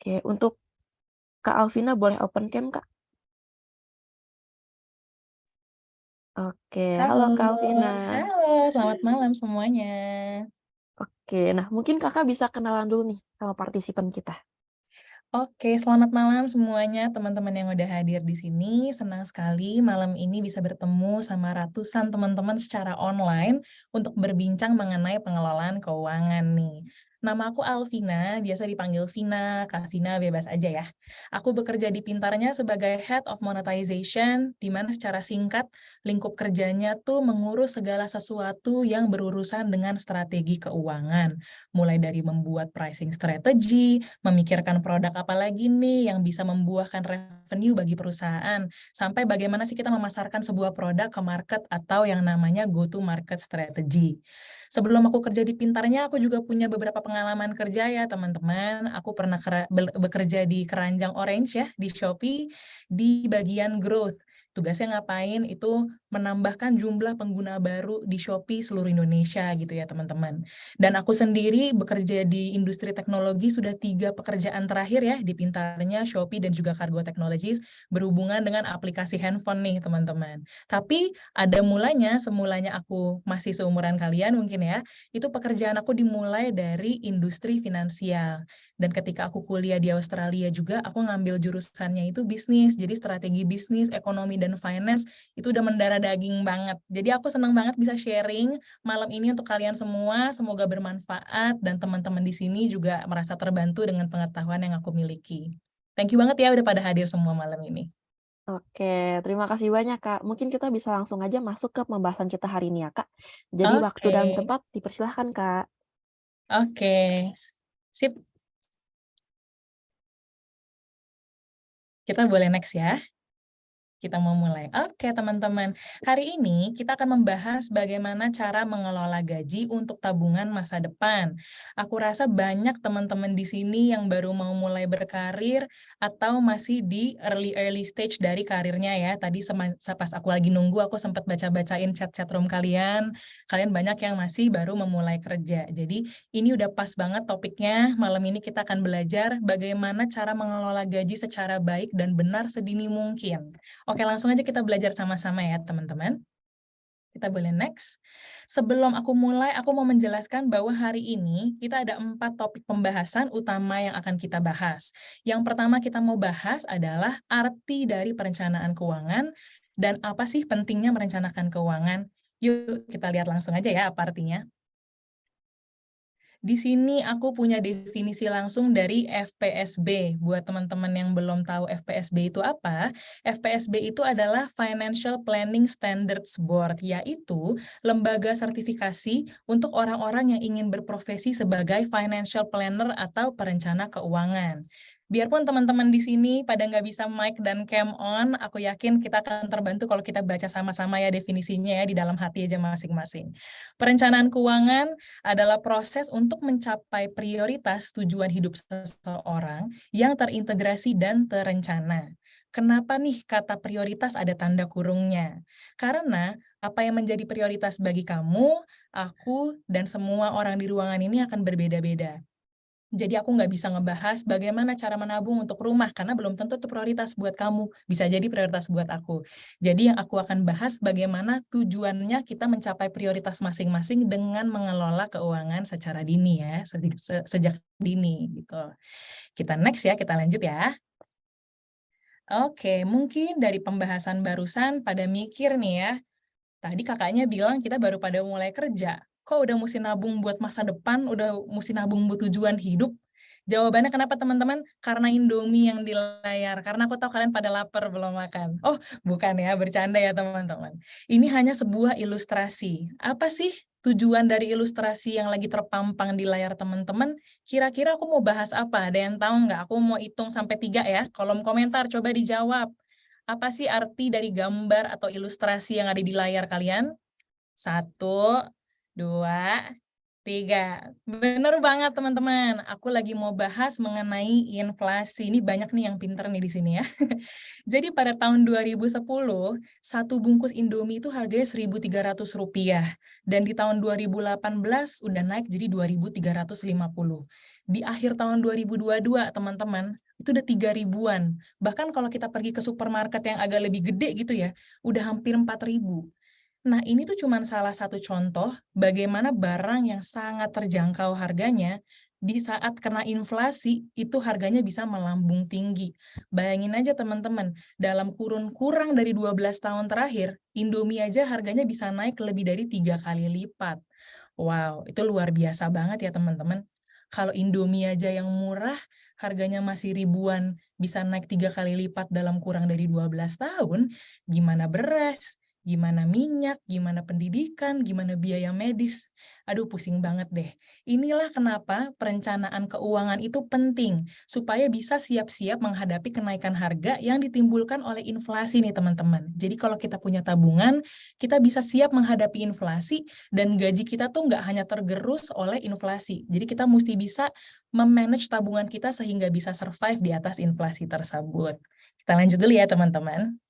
Oke, untuk Kak Alvina boleh open cam, Kak? Oke, halo Halo, Kak Alvina. halo, selamat malam semuanya. Oke, nah mungkin Kakak bisa kenalan dulu nih sama partisipan kita. Oke, selamat malam semuanya teman-teman yang udah hadir di sini. Senang sekali malam ini bisa bertemu sama ratusan teman-teman secara online untuk berbincang mengenai pengelolaan keuangan nih. Nama aku Alvina, biasa dipanggil Vina, Kak Vina bebas aja ya. Aku bekerja di Pintarnya sebagai Head of Monetization, di mana secara singkat lingkup kerjanya tuh mengurus segala sesuatu yang berurusan dengan strategi keuangan. Mulai dari membuat pricing strategy, memikirkan produk apa lagi nih yang bisa membuahkan revenue bagi perusahaan, sampai bagaimana sih kita memasarkan sebuah produk ke market atau yang namanya go to market strategy. Sebelum aku kerja di Pintarnya, aku juga punya beberapa pengalaman kerja ya teman-teman. Aku pernah bekerja di Keranjang Orange ya, di Shopee, di bagian growth. Tugasnya ngapain? Itu menambahkan jumlah pengguna baru di Shopee seluruh Indonesia gitu ya teman-teman. Dan aku sendiri bekerja di industri teknologi sudah 3 pekerjaan terakhir ya di Pintarnya, Shopee, dan juga Cargo Technologies berhubungan dengan aplikasi handphone nih teman-teman. Tapi ada mulanya, semulanya aku masih seumuran kalian mungkin ya, itu pekerjaan aku dimulai dari industri finansial. Dan ketika aku kuliah di Australia juga, aku ngambil jurusannya itu bisnis, jadi strategi bisnis, ekonomi, dan finance itu udah mendarah daging banget. Jadi aku senang banget bisa sharing malam ini untuk kalian semua. Semoga bermanfaat dan teman-teman di sini juga merasa terbantu dengan pengetahuan yang aku miliki. Thank you banget ya udah pada hadir semua malam ini. Oke, terima kasih banyak, Kak. Mungkin kita bisa langsung aja masuk ke pembahasan kita hari ini ya, Kak. Jadi waktu Oke, dan tempat dipersilahkan, Kak. oke. Sip, kita boleh next ya. Kita mau mulai. Oke, teman-teman. Hari ini kita akan membahas bagaimana cara mengelola gaji untuk tabungan masa depan. Aku rasa banyak teman-teman di sini yang baru mau mulai berkarir atau masih di early stage dari karirnya ya. Tadi pas aku lagi nunggu, aku sempat baca-bacain chat-chat room kalian. Kalian banyak yang masih baru memulai kerja. Jadi ini udah pas banget topiknya. Malam ini kita akan belajar bagaimana cara mengelola gaji secara baik dan benar sedini mungkin. Oke, langsung aja kita belajar sama-sama ya, teman-teman. Kita boleh next. Sebelum aku mulai, aku mau menjelaskan bahwa hari ini kita ada 4 topik pembahasan utama yang akan kita bahas. Yang pertama kita mau bahas adalah arti dari perencanaan keuangan dan apa sih pentingnya merencanakan keuangan. Yuk, kita lihat langsung aja ya apa artinya. Di sini aku punya definisi langsung dari FPSB. Buat teman-teman yang belum tahu FPSB itu apa, FPSB itu adalah Financial Planning Standards Board, yaitu lembaga sertifikasi untuk orang-orang yang ingin berprofesi sebagai financial planner atau perencana keuangan. Biarpun teman-teman di sini pada nggak bisa mic dan cam on, aku yakin kita akan terbantu kalau kita baca sama-sama ya definisinya ya di dalam hati aja masing-masing. Perencanaan keuangan adalah proses untuk mencapai prioritas tujuan hidup seseorang yang terintegrasi dan terencana. Kenapa nih kata prioritas ada tanda kurungnya? Karena apa yang menjadi prioritas bagi kamu, aku, dan semua orang di ruangan ini akan berbeda-beda. Jadi aku nggak bisa ngebahas bagaimana cara menabung untuk rumah, karena belum tentu itu prioritas buat kamu. Bisa jadi prioritas buat aku. Jadi yang aku akan bahas bagaimana tujuannya kita mencapai prioritas masing-masing dengan mengelola keuangan secara dini ya, sejak dini gitu. Kita next ya, kita lanjut ya. Oke, mungkin dari pembahasan barusan pada mikir nih ya, tadi kakaknya bilang kita baru pada mulai kerja. Kok udah mesti nabung buat masa depan, udah mesti nabung buat tujuan hidup? Jawabannya kenapa teman-teman? Karena Indomie yang di layar. Karena aku tahu kalian pada lapar belum makan. Oh, bukan ya, bercanda ya teman-teman. Ini hanya sebuah ilustrasi. Apa sih tujuan dari ilustrasi yang lagi terpampang di layar teman-teman? Kira-kira aku mau bahas apa? Ada yang tahu nggak? Aku mau hitung sampai 3 ya. Kolom komentar coba dijawab. Apa sih arti dari gambar atau ilustrasi yang ada di layar kalian? 1, 2, 3. Bener banget teman-teman, aku lagi mau bahas mengenai inflasi. Ini banyak nih yang pinter nih di sini ya. Jadi pada tahun 2010, satu bungkus Indomie itu harganya Rp1.300. Dan di tahun 2018 udah naik jadi 2.350. Di akhir tahun 2022, teman-teman, itu udah 3 ribuan. Bahkan kalau kita pergi ke supermarket yang agak lebih gede gitu ya, udah hampir 4.000. Nah, ini tuh cuman salah satu contoh bagaimana barang yang sangat terjangkau harganya di saat kena inflasi itu harganya bisa melambung tinggi. Bayangin aja teman-teman, dalam kurun kurang dari 12 tahun terakhir, Indomie aja harganya bisa naik lebih dari 3 kali lipat. Wow, itu luar biasa banget ya teman-teman. Kalau Indomie aja yang murah, harganya masih ribuan, bisa naik 3 kali lipat dalam kurang dari 12 tahun, gimana beras? Gimana minyak, gimana pendidikan, gimana biaya medis. Aduh, pusing banget deh. Inilah kenapa perencanaan keuangan itu penting, supaya bisa siap-siap menghadapi kenaikan harga yang ditimbulkan oleh inflasi nih teman-teman. Jadi kalau kita punya tabungan, kita bisa siap menghadapi inflasi, dan gaji kita tuh nggak hanya tergerus oleh inflasi. Jadi kita mesti bisa memanage tabungan kita sehingga bisa survive di atas inflasi tersebut. Kita lanjut dulu ya teman-teman.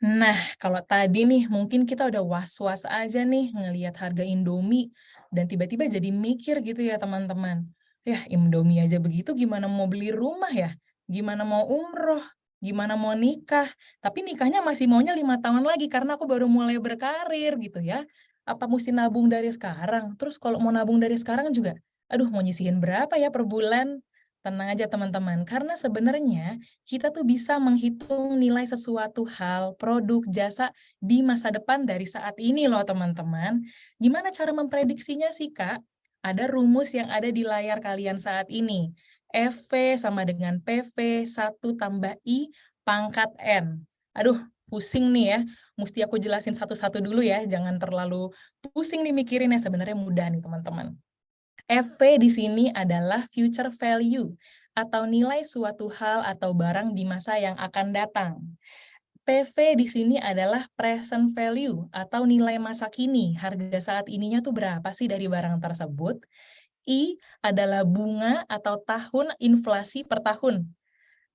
Nah, kalau tadi nih mungkin kita udah was-was aja nih ngelihat harga Indomie dan tiba-tiba jadi mikir gitu ya teman-teman. Ya, Indomie aja begitu gimana mau beli rumah ya? Gimana mau umroh? Gimana mau nikah? Tapi nikahnya masih maunya 5 tahun lagi karena aku baru mulai berkarir gitu ya. Apa mesti nabung dari sekarang? Terus kalau mau nabung dari sekarang juga, aduh mau nyisihin berapa ya per bulan? Tenang aja teman-teman, karena sebenarnya kita tuh bisa menghitung nilai sesuatu hal, produk, jasa di masa depan dari saat ini loh teman-teman. Gimana cara memprediksinya sih Kak? Ada rumus yang ada di layar kalian saat ini. FV sama dengan PV 1 tambah I pangkat N. Aduh, pusing nih ya. Mesti aku jelasin satu-satu dulu ya, jangan terlalu pusing nih mikirinnya, sebenarnya mudah nih teman-teman. FV di sini adalah future value atau nilai suatu hal atau barang di masa yang akan datang. PV di sini adalah present value atau nilai masa kini. Harga saat ininya tuh berapa sih dari barang tersebut? I adalah bunga atau tahun inflasi per tahun.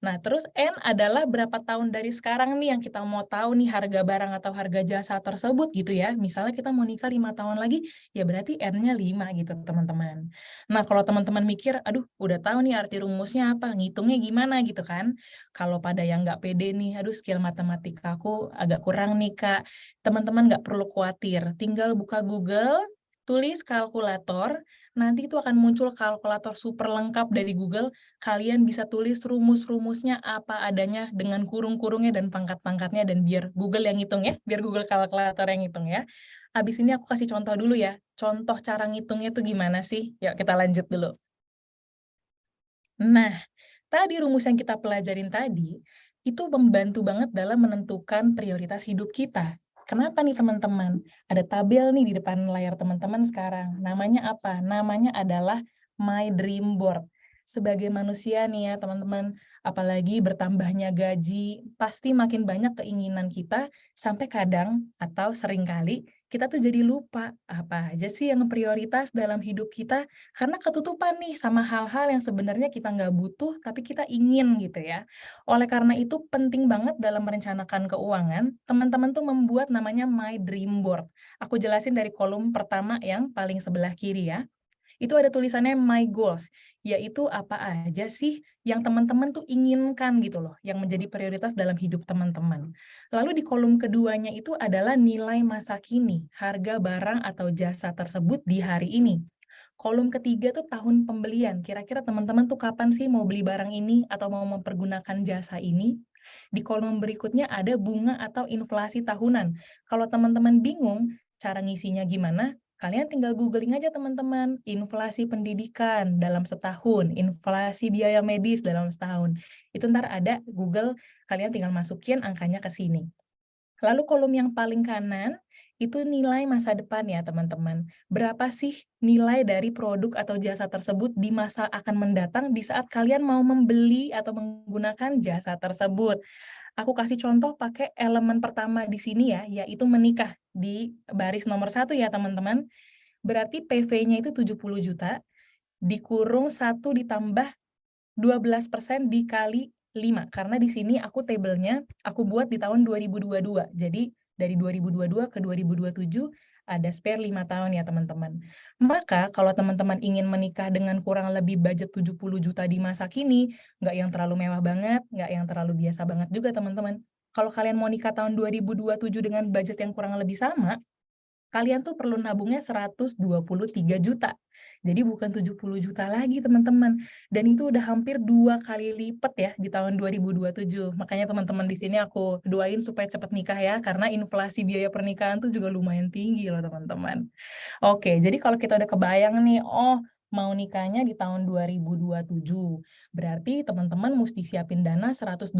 Nah, terus N adalah berapa tahun dari sekarang nih yang kita mau tahu nih harga barang atau harga jasa tersebut gitu ya. Misalnya kita mau nikah 5 tahun lagi, ya berarti N-nya 5 gitu teman-teman. Nah, kalau teman-teman mikir, aduh udah tahu nih arti rumusnya apa, ngitungnya gimana gitu kan. Kalau pada yang nggak pede nih, aduh skill matematika aku agak kurang nih Kak. Teman-teman nggak perlu khawatir, tinggal buka Google, tulis kalkulator, nanti itu akan muncul kalkulator super lengkap dari Google. Kalian bisa tulis rumus-rumusnya apa adanya dengan kurung-kurungnya dan pangkat-pangkatnya dan biar Google yang ngitung ya, biar Google kalkulator yang ngitung ya. Habis ini aku kasih contoh dulu ya. Contoh cara ngitungnya tuh gimana sih? Yuk kita lanjut dulu. Nah, tadi rumus yang kita pelajarin tadi, itu membantu banget dalam menentukan prioritas hidup kita. Kenapa nih teman-teman? Ada tabel nih di depan layar teman-teman sekarang. Namanya apa? Namanya adalah My Dream Board. Sebagai manusia nih ya teman-teman, apalagi bertambahnya gaji, pasti makin banyak keinginan kita, sampai kadang atau seringkali kita tuh jadi lupa apa aja sih yang prioritas dalam hidup kita, karena ketutupan nih sama hal-hal yang sebenarnya kita nggak butuh, tapi kita ingin gitu ya. Oleh karena itu penting banget dalam merencanakan keuangan, teman-teman tuh membuat namanya My Dream Board. Aku jelasin dari kolom pertama yang paling sebelah kiri ya. Itu ada tulisannya My Goals, yaitu apa aja sih yang teman-teman tuh inginkan gitu loh, yang menjadi prioritas dalam hidup teman-teman. Lalu di kolom keduanya itu adalah nilai masa kini, harga barang atau jasa tersebut di hari ini. Kolom ketiga tuh tahun pembelian, kira-kira teman-teman tuh kapan sih mau beli barang ini atau mau mempergunakan jasa ini? Di kolom berikutnya ada bunga atau inflasi tahunan. Kalau teman-teman bingung cara ngisinya gimana, kalian tinggal googling aja teman-teman, inflasi pendidikan dalam setahun, inflasi biaya medis dalam setahun. Itu ntar ada Google, kalian tinggal masukin angkanya ke sini. Lalu kolom yang paling kanan, itu nilai masa depan ya teman-teman. Berapa sih nilai dari produk atau jasa tersebut di masa akan mendatang di saat kalian mau membeli atau menggunakan jasa tersebut. Aku kasih contoh pakai elemen pertama di sini ya, yaitu menikah di baris nomor 1 ya teman-teman. berarti PV-nya itu 70 juta, dikurung 1 ditambah 12% dikali 5. Karena di sini aku tabelnya, aku buat di tahun 2022. Jadi dari 2022 ke 2027 ada spare 5 tahun ya teman-teman. Maka kalau teman-teman ingin menikah dengan kurang lebih budget 70 juta di masa kini, nggak yang terlalu mewah banget, nggak yang terlalu biasa banget juga teman-teman. Kalau kalian mau nikah tahun 2027 dengan budget yang kurang lebih sama, kalian tuh perlu nabungnya 123 juta. Jadi bukan 70 juta lagi teman-teman. Dan itu udah hampir 2 kali lipat ya di tahun 2027. Makanya teman-teman di sini aku doain supaya cepat nikah ya, karena inflasi biaya pernikahan tuh juga lumayan tinggi loh teman-teman. Oke, jadi kalau kita udah kebayang nih, oh mau nikahnya di tahun 2027. Berarti teman-teman mesti siapin dana 123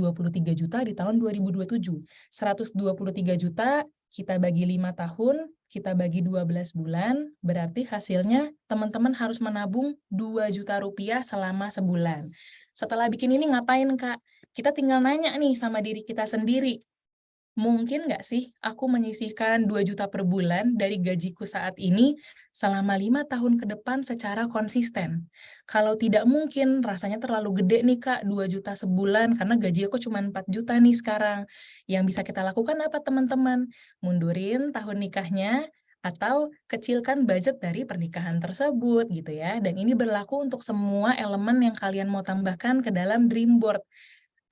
juta di tahun 2027. 123 juta kita bagi 5 tahun, kita bagi 12 bulan, berarti hasilnya teman-teman harus menabung 2 juta rupiah selama sebulan. Setelah bikin ini ngapain, Kak? Kita tinggal nanya nih sama diri kita sendiri. Mungkin nggak sih aku menyisihkan 2 juta per bulan dari gajiku saat ini selama 5 tahun ke depan secara konsisten? Kalau tidak mungkin, rasanya terlalu gede nih Kak, 2 juta sebulan, karena gaji aku cuma 4 juta nih sekarang. Yang bisa kita lakukan apa teman-teman? Mundurin tahun nikahnya, atau kecilkan budget dari pernikahan tersebut gitu ya. Dan ini berlaku untuk semua elemen yang kalian mau tambahkan ke dalam dream board.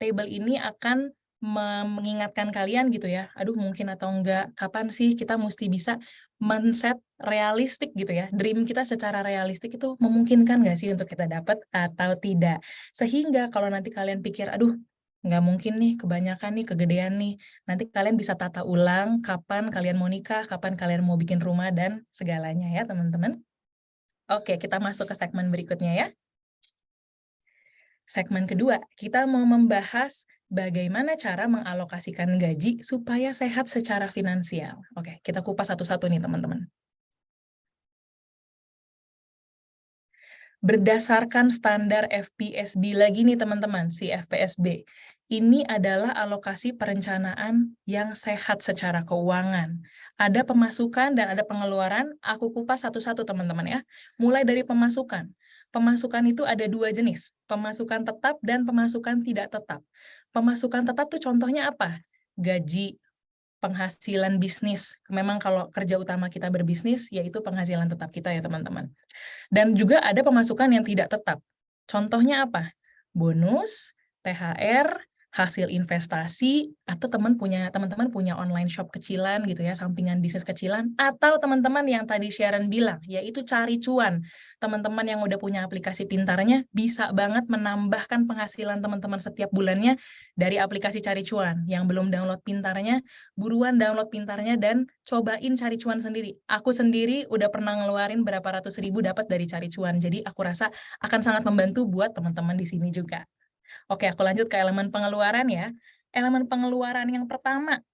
Table ini akan mengingatkan kalian gitu ya, aduh mungkin atau enggak, kapan sih kita mesti bisa men-set realistik gitu ya, dream kita secara realistik itu memungkinkan nggak sih untuk kita dapat atau tidak. Sehingga kalau nanti kalian pikir, aduh nggak mungkin nih, kebanyakan nih, kegedean nih, nanti kalian bisa tata ulang kapan kalian mau nikah, kapan kalian mau bikin rumah, dan segalanya ya teman-teman. Oke, kita masuk ke segmen berikutnya ya. Segmen kedua, kita mau membahas bagaimana cara mengalokasikan gaji supaya sehat secara finansial. Oke, kita kupas satu-satu nih teman-teman. Berdasarkan standar FPSB lagi nih teman-teman, si FPSB. Ini adalah alokasi perencanaan yang sehat secara keuangan. Ada pemasukan dan ada pengeluaran, aku kupas satu-satu teman-teman ya. Mulai dari pemasukan. Pemasukan itu ada 2 jenis, pemasukan tetap dan pemasukan tidak tetap. Pemasukan tetap tuh contohnya apa? Gaji, penghasilan bisnis. Memang kalau kerja utama kita berbisnis, yaitu penghasilan tetap kita ya teman-teman. Dan juga ada pemasukan yang tidak tetap. Contohnya apa? Bonus, THR, hasil investasi, atau teman-teman punya online shop kecilan gitu ya, sampingan bisnis kecilan, atau teman-teman yang tadi Sharon bilang, yaitu cari cuan. Teman-teman yang udah punya aplikasi pintarnya bisa banget menambahkan penghasilan teman-teman setiap bulannya dari aplikasi cari cuan. Yang belum download pintarnya, buruan download pintarnya dan cobain cari cuan sendiri. Aku sendiri udah pernah ngeluarin berapa ratus ribu dapat dari cari cuan. Jadi aku rasa akan sangat membantu buat teman-teman di sini juga. Oke, aku lanjut ke elemen pengeluaran ya. Elemen pengeluaran yang pertama,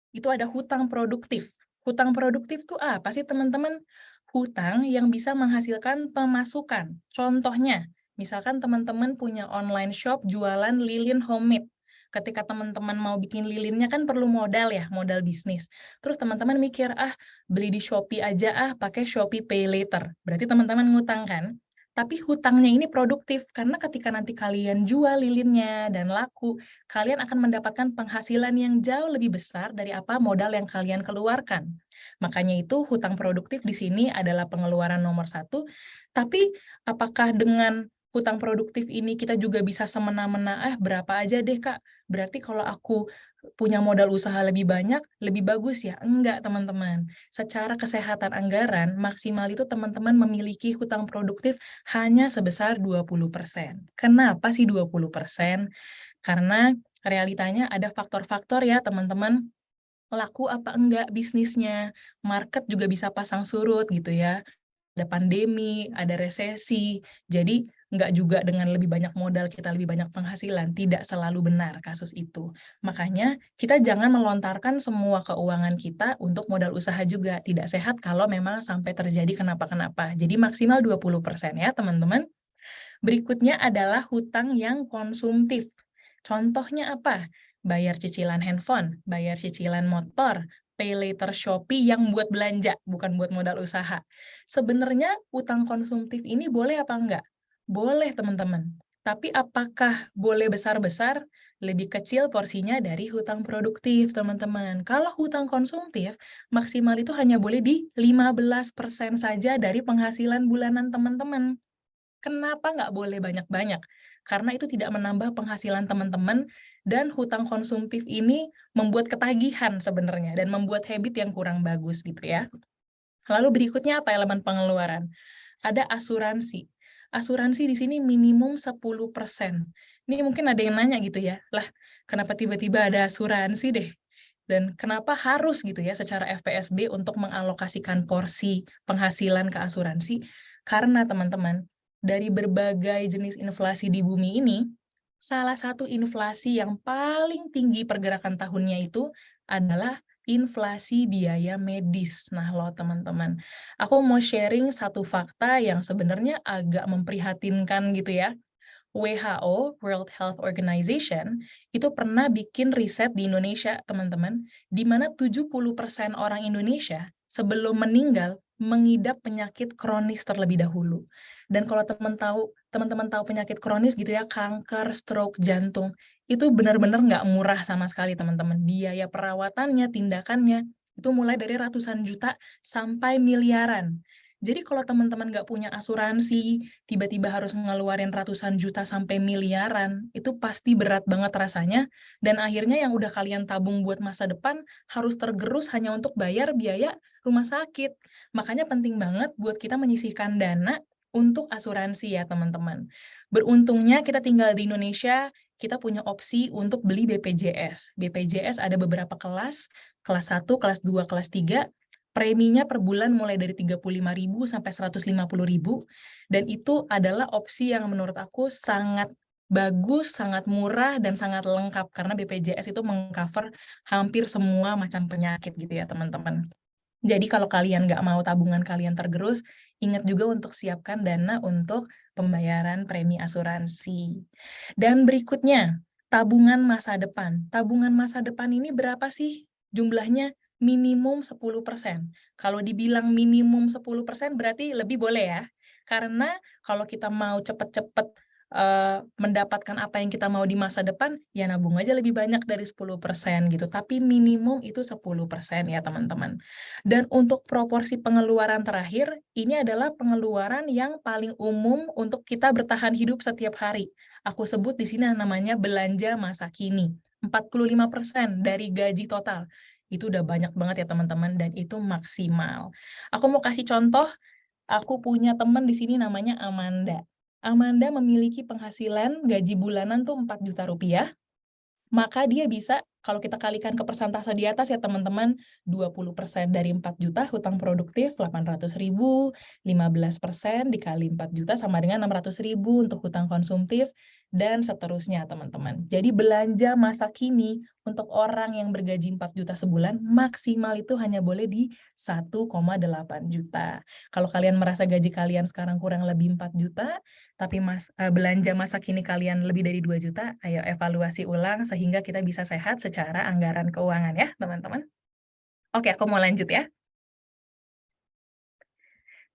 itu ada hutang produktif. Hutang produktif tuh apa sih teman-teman? Hutang yang bisa menghasilkan pemasukan. Contohnya, misalkan teman-teman punya online shop jualan lilin homemade. Ketika teman-teman mau bikin lilinnya kan perlu modal ya, modal bisnis. Terus teman-teman mikir, beli di Shopee aja, pakai Shopee Pay Later. Berarti teman-teman ngutang kan? Tapi hutangnya ini produktif, karena ketika nanti kalian jual lilinnya dan laku, kalian akan mendapatkan penghasilan yang jauh lebih besar dari apa modal yang kalian keluarkan. Makanya itu hutang produktif di sini adalah pengeluaran nomor 1, tapi apakah dengan hutang produktif ini kita juga bisa semena-mena, berapa aja deh Kak, berarti kalau aku punya modal usaha lebih banyak, lebih bagus ya? Enggak teman-teman. Secara kesehatan anggaran, maksimal itu teman-teman memiliki hutang produktif hanya sebesar 20%. Kenapa sih 20%? Karena realitanya ada faktor-faktor ya teman-teman, laku apa enggak bisnisnya, market juga bisa pasang surut gitu ya. Ada pandemi, ada resesi, jadi nggak juga dengan lebih banyak modal kita lebih banyak penghasilan, tidak selalu benar kasus itu. Makanya kita jangan melontarkan semua keuangan kita untuk modal usaha juga, tidak sehat kalau memang sampai terjadi kenapa-kenapa. Jadi maksimal 20% ya teman-teman. Berikutnya adalah hutang yang konsumtif. Contohnya apa? Bayar cicilan handphone, bayar cicilan motor, pay later Shopee yang buat belanja, bukan buat modal usaha. Sebenarnya utang konsumtif ini boleh apa enggak? Boleh, teman-teman. Tapi apakah boleh besar-besar? Lebih kecil porsinya dari hutang produktif, teman-teman. Kalau hutang konsumtif, maksimal itu hanya boleh di 15% saja dari penghasilan bulanan teman-teman. Kenapa nggak boleh banyak-banyak? Karena itu tidak menambah penghasilan teman-teman dan hutang konsumtif ini membuat ketagihan sebenarnya dan membuat habit yang kurang bagus gitu ya. Lalu berikutnya apa elemen pengeluaran? Ada asuransi. Asuransi di sini minimum 10%. Ini mungkin ada yang nanya gitu ya, lah kenapa tiba-tiba ada asuransi deh? Dan kenapa harus gitu ya secara FPSB untuk mengalokasikan porsi penghasilan ke asuransi? Karena teman-teman, dari berbagai jenis inflasi di bumi ini, salah satu inflasi yang paling tinggi pergerakan tahunnya itu adalah inflasi biaya medis. Nah, loh teman-teman, aku mau sharing satu fakta yang sebenarnya agak memprihatinkan gitu ya. WHO, World Health Organization, itu pernah bikin riset di Indonesia, teman-teman, di mana 70% orang Indonesia sebelum meninggal mengidap penyakit kronis terlebih dahulu. Dan kalau teman-teman tahu penyakit kronis gitu ya, kanker, stroke, jantung, itu benar-benar nggak murah sama sekali, teman-teman. Biaya perawatannya, tindakannya, itu mulai dari ratusan juta sampai miliaran. Jadi kalau teman-teman nggak punya asuransi, tiba-tiba harus ngeluarin ratusan juta sampai miliaran, itu pasti berat banget rasanya, dan akhirnya yang udah kalian tabung buat masa depan harus tergerus hanya untuk bayar biaya rumah sakit. Makanya penting banget buat kita menyisihkan dana untuk asuransi ya teman-teman. Beruntungnya kita tinggal di Indonesia, kita punya opsi untuk beli BPJS. BPJS ada beberapa kelas 1, kelas 2, kelas 3. Preminya per bulan mulai dari 35.000 sampai 150.000, dan itu adalah opsi yang menurut aku sangat bagus, sangat murah, dan sangat lengkap, karena BPJS itu mengcover hampir semua macam penyakit gitu ya teman-teman. Jadi kalau kalian nggak mau tabungan kalian tergerus, ingat juga untuk siapkan dana untuk pembayaran premi asuransi. Dan berikutnya, tabungan masa depan. Tabungan masa depan ini berapa sih jumlahnya? Minimum 10%. Kalau dibilang minimum 10% berarti lebih boleh ya. Karena kalau kita mau cepet-cepet mendapatkan apa yang kita mau di masa depan, ya nabung aja lebih banyak dari 10% gitu. Tapi minimum itu 10% ya teman-teman. Dan untuk proporsi pengeluaran terakhir, ini adalah pengeluaran yang paling umum untuk kita bertahan hidup setiap hari. Aku sebut di sini namanya belanja masa kini. 45% dari gaji total. Itu udah banyak banget ya teman-teman, dan itu maksimal. Aku mau kasih contoh, aku punya teman di sini namanya Amanda. Amanda memiliki penghasilan gaji bulanan tuh 4 juta rupiah, maka dia bisa, kalau kita kalikan ke persentase di atas ya teman-teman, 20% dari 4 juta hutang produktif 800.000, 15% dikali 4 juta sama dengan 600.000 untuk hutang konsumtif, dan seterusnya teman-teman. Jadi belanja masa kini untuk orang yang bergaji 4 juta sebulan, maksimal itu hanya boleh di 1,8 juta. Kalau kalian merasa gaji kalian sekarang kurang lebih 4 juta, tapi belanja masa kini kalian lebih dari 2 juta, ayo evaluasi ulang sehingga kita bisa sehat secara anggaran keuangan ya, teman-teman. Oke, aku mau lanjut ya.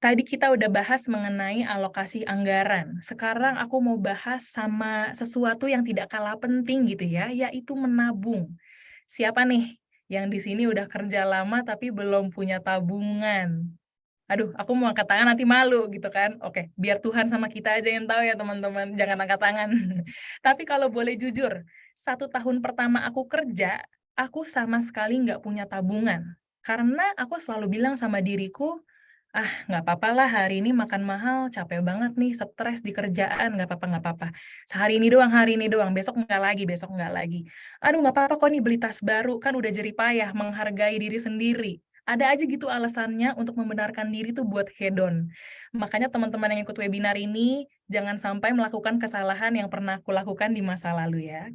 Tadi kita udah bahas mengenai alokasi anggaran. Sekarang aku mau bahas sama sesuatu yang tidak kalah penting gitu ya, yaitu menabung. Siapa nih yang di sini udah kerja lama tapi belum punya tabungan? Aduh, aku mau angkat tangan nanti malu gitu kan. Oke, biar Tuhan sama kita aja yang tahu ya teman-teman, jangan angkat tangan. Tapi kalau boleh jujur, 1 tahun pertama aku kerja, aku sama sekali nggak punya tabungan. Karena aku selalu bilang sama diriku, ah nggak apa-apa lah hari ini makan mahal, capek banget nih, stres di kerjaan, nggak apa-apa, nggak apa-apa. Hari ini doang, besok nggak lagi, besok nggak lagi. Aduh nggak apa-apa kok nih beli tas baru, kan udah jerih payah, menghargai diri sendiri. Ada aja gitu alasannya untuk membenarkan diri tuh buat hedon. Makanya teman-teman yang ikut webinar ini, jangan sampai melakukan kesalahan yang pernah aku lakukan di masa lalu ya.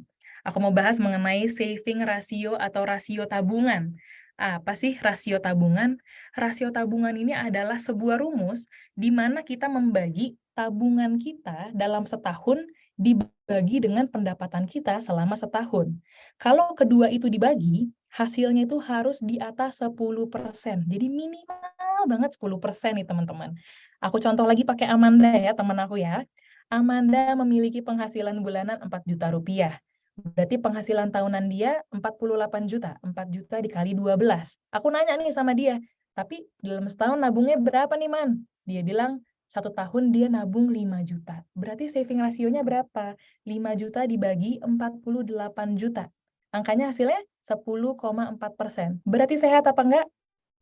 Aku mau bahas mengenai saving ratio atau rasio tabungan. Apa sih rasio tabungan? Rasio tabungan ini adalah sebuah rumus di mana kita membagi tabungan kita dalam setahun dibagi dengan pendapatan kita selama setahun. Kalau kedua itu dibagi, hasilnya itu harus di atas 10%. Jadi minimal banget 10% nih teman-teman. Aku contoh lagi pakai Amanda ya, teman aku ya. Amanda memiliki penghasilan bulanan 4 juta rupiah. Berarti penghasilan tahunan dia 48 juta. 4 juta dikali 12. Aku nanya nih sama dia, tapi dalam setahun nabungnya berapa nih, Man? Dia bilang, 1 tahun dia nabung 5 juta. Berarti saving rasionya berapa? 5 juta dibagi 48 juta. Angkanya hasilnya 10,4%. Berarti sehat apa enggak?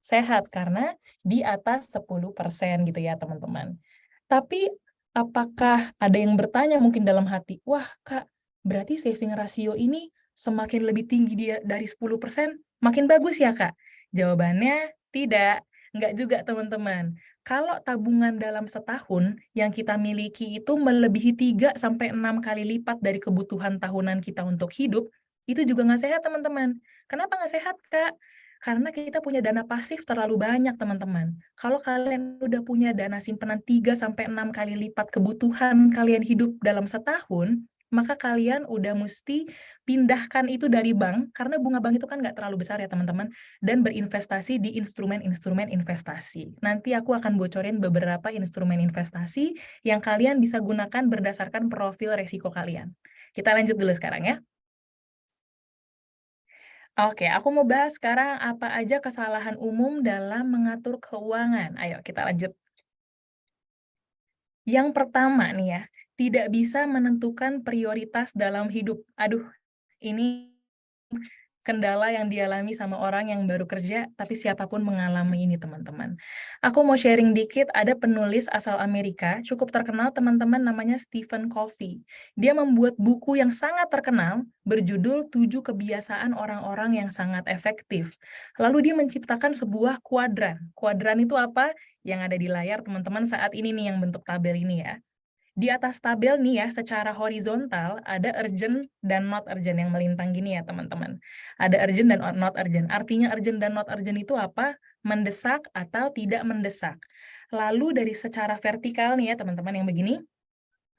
Sehat, karena di atas 10% gitu ya, teman-teman. Tapi apakah ada yang bertanya mungkin dalam hati, wah Kak, berarti saving rasio ini semakin lebih tinggi dia dari 10%, makin bagus ya Kak? Jawabannya tidak, enggak juga teman-teman. Kalau tabungan dalam setahun yang kita miliki itu melebihi 3-6 kali lipat dari kebutuhan tahunan kita untuk hidup, itu juga nggak sehat teman-teman. Kenapa nggak sehat Kak? Karena kita punya dana pasif terlalu banyak, teman-teman. Kalau kalian udah punya dana simpanan 3-6 kali lipat kebutuhan kalian hidup dalam setahun, maka kalian udah mesti pindahkan itu dari bank, karena bunga bank itu kan nggak terlalu besar ya, teman-teman, dan berinvestasi di instrumen-instrumen investasi. Nanti aku akan bocorin beberapa instrumen investasi yang kalian bisa gunakan berdasarkan profil resiko kalian. Kita lanjut dulu sekarang ya. Oke, aku mau bahas sekarang apa aja kesalahan umum dalam mengatur keuangan. Ayo kita lanjut. Yang pertama nih ya, tidak bisa menentukan prioritas dalam hidup. Aduh, ini kendala yang dialami sama orang yang baru kerja, tapi siapapun mengalami ini, teman-teman. Aku mau sharing dikit, ada penulis asal Amerika, cukup terkenal, teman-teman, namanya Stephen Covey. Dia membuat buku yang sangat terkenal, berjudul 7 Kebiasaan Orang-Orang yang Sangat Efektif. Lalu dia menciptakan sebuah kuadran. Kuadran itu apa? Yang ada di layar, teman-teman, saat ini nih, yang bentuk tabel ini ya. Di atas tabel nih ya, secara horizontal, ada urgent dan not urgent yang melintang gini ya, teman-teman. Ada urgent dan not urgent. Artinya urgent dan not urgent itu apa? Mendesak atau tidak mendesak. Lalu dari secara vertikal nih ya, teman-teman, yang begini,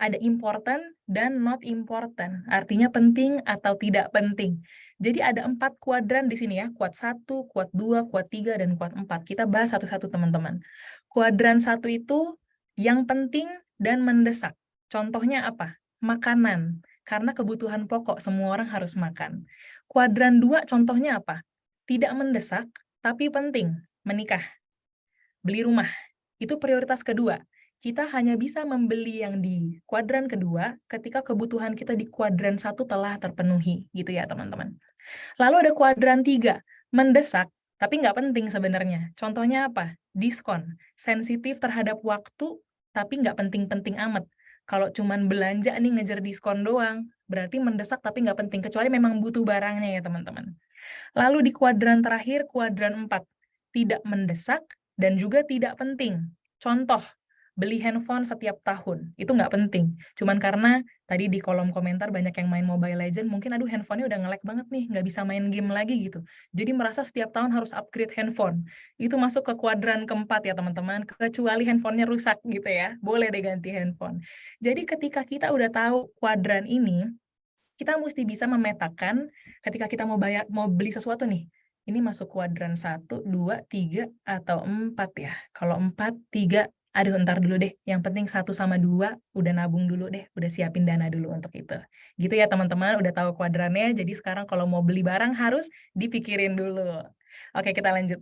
ada important dan not important. Artinya penting atau tidak penting. Jadi ada 4 kuadran di sini ya, kuad 1, kuad 2, kuad 3, dan kuad 4. Kita bahas satu-satu, teman-teman. Kuadran 1 itu yang penting dan mendesak. Contohnya apa? Makanan. Karena kebutuhan pokok, semua orang harus makan. Kuadran 2 contohnya apa? Tidak mendesak, tapi penting. Menikah, beli rumah. Itu prioritas kedua. Kita hanya bisa membeli yang di kuadran kedua ketika kebutuhan kita di kuadran 1 telah terpenuhi, gitu ya, teman-teman. Lalu ada kuadran 3, mendesak, tapi nggak penting sebenarnya. Contohnya apa? Diskon. Sensitif terhadap waktu, tapi nggak penting-penting amat. Kalau cuman belanja nih ngejar diskon doang, berarti mendesak tapi nggak penting, kecuali memang butuh barangnya ya, teman-teman. Lalu di kuadran terakhir, kuadran 4, tidak mendesak dan juga tidak penting. Contoh, beli handphone setiap tahun, itu nggak penting. Cuman karena tadi di kolom komentar banyak yang main Mobile Legends, mungkin aduh handphonenya udah nge-lag banget nih, nggak bisa main game lagi gitu. Jadi merasa setiap tahun harus upgrade handphone. Itu masuk ke kuadran keempat ya teman-teman, kecuali handphonenya rusak gitu ya, boleh deh ganti handphone. Jadi ketika kita udah tahu kuadran ini, kita mesti bisa memetakan ketika kita mau beli sesuatu nih. Ini masuk kuadran 1, 2, 3, atau 4 ya. Kalau 4, 3, aduh ntar dulu deh. Yang penting 1 sama 2 udah nabung dulu deh, udah siapin dana dulu untuk itu. Gitu ya teman-teman, udah tahu kuadrannya. Jadi sekarang kalau mau beli barang harus dipikirin dulu. Oke, kita lanjut.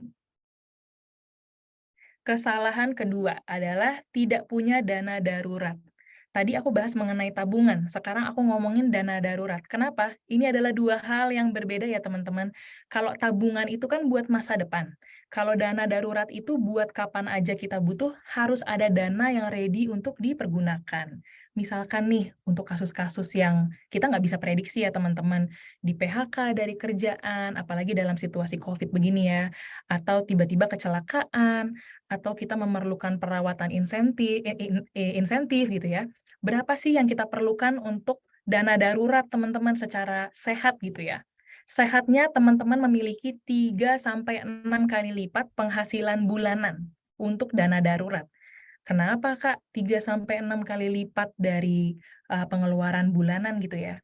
Kesalahan kedua adalah tidak punya dana darurat. Tadi aku bahas mengenai tabungan, sekarang aku ngomongin dana darurat. Kenapa? Ini adalah 2 hal yang berbeda ya teman-teman. Kalau tabungan itu kan buat masa depan. Kalau dana darurat itu buat kapan aja kita butuh, harus ada dana yang ready untuk dipergunakan. Misalkan nih, untuk kasus-kasus yang kita nggak bisa prediksi ya teman-teman, di PHK dari kerjaan, apalagi dalam situasi COVID begini ya, atau tiba-tiba kecelakaan, atau kita memerlukan perawatan insentif gitu ya. Berapa sih yang kita perlukan untuk dana darurat teman-teman secara sehat gitu ya. Sehatnya teman-teman memiliki 3-6 kali lipat penghasilan bulanan untuk dana darurat. Kenapa Kak 3-6 kali lipat dari pengeluaran bulanan gitu ya.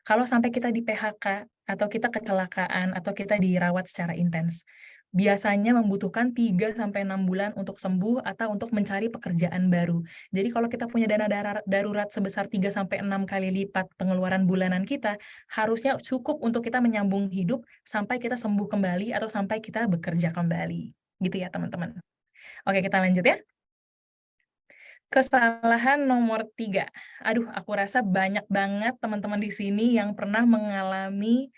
Kalau sampai kita di-PHK atau kita kecelakaan atau kita dirawat secara intens, biasanya membutuhkan 3 sampai 6 bulan untuk sembuh atau untuk mencari pekerjaan baru. Jadi kalau kita punya dana darurat sebesar 3 sampai 6 kali lipat pengeluaran bulanan kita, harusnya cukup untuk kita menyambung hidup sampai kita sembuh kembali atau sampai kita bekerja kembali. Gitu ya, teman-teman. Oke, kita lanjut ya. Kesalahan nomor 3. Aduh, aku rasa banyak banget teman-teman di sini yang pernah mengalami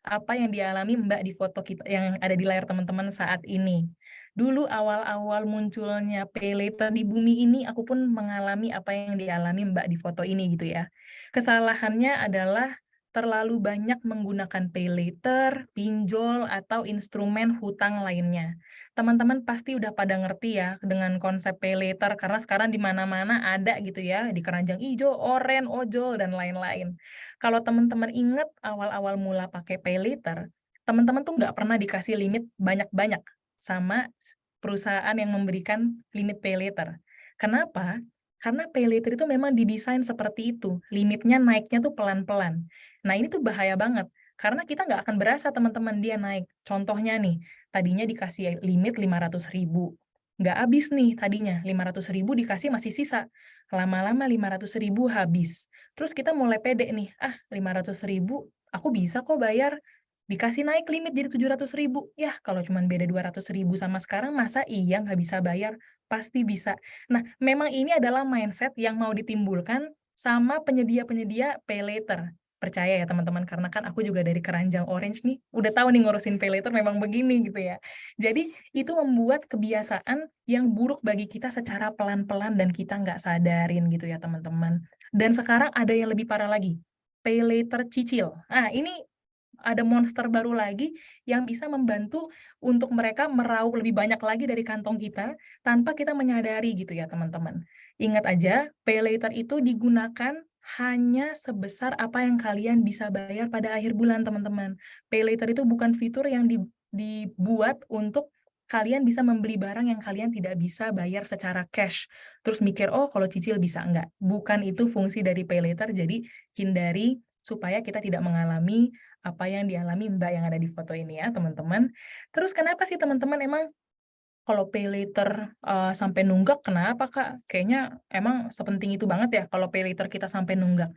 apa yang dialami Mbak di foto kita yang ada di layar teman-teman saat ini. Dulu awal-awal munculnya paylater di bumi ini, aku pun mengalami apa yang dialami Mbak di foto ini gitu ya. Kesalahannya adalah terlalu banyak menggunakan paylater, pinjol, atau instrumen hutang lainnya. Teman-teman pasti udah pada ngerti ya dengan konsep paylater karena sekarang di mana-mana ada gitu ya, di keranjang ijo, oren, ojol, dan lain-lain. Kalau teman-teman ingat awal-awal mula pakai paylater, teman-teman tuh nggak pernah dikasih limit banyak-banyak sama perusahaan yang memberikan limit paylater. Kenapa? Karena paylater itu memang didesain seperti itu, limitnya naiknya tuh pelan-pelan. Nah ini tuh bahaya banget, karena kita nggak akan berasa teman-teman dia naik. Contohnya nih, tadinya dikasih limit 500.000, nggak habis nih tadinya, 500.000 dikasih masih sisa. Lama-lama 500.000 habis. Terus kita mulai pede nih, 500.000 aku bisa kok bayar. Dikasih naik limit jadi 700.000. Yah, kalau cuma beda 200.000 sama sekarang, masa iya nggak bisa bayar? Pasti bisa. Nah, memang ini adalah mindset yang mau ditimbulkan sama penyedia-penyedia paylater. Percaya ya teman-teman, karena kan aku juga dari keranjang orange nih, udah tahu nih ngurusin paylater memang begini gitu ya. Jadi itu membuat kebiasaan yang buruk bagi kita secara pelan-pelan dan kita nggak sadarin gitu ya teman-teman. Dan sekarang ada yang lebih parah lagi, paylater cicil. Ini ada monster baru lagi yang bisa membantu untuk mereka meraup lebih banyak lagi dari kantong kita tanpa kita menyadari gitu ya teman-teman. Ingat aja, paylater itu digunakan hanya sebesar apa yang kalian bisa bayar pada akhir bulan teman-teman. Paylater itu bukan fitur yang dibuat untuk kalian bisa membeli barang yang kalian tidak bisa bayar secara cash. Terus mikir, oh kalau cicil bisa. Enggak. Bukan itu fungsi dari paylater, jadi hindari supaya kita tidak mengalami apa yang dialami Mbak yang ada di foto ini ya, teman-teman. Terus kenapa sih teman-teman emang kalau paylater, sampai nunggak kenapa, Kak? Kayaknya emang sepenting itu banget ya kalau paylater kita sampai nunggak?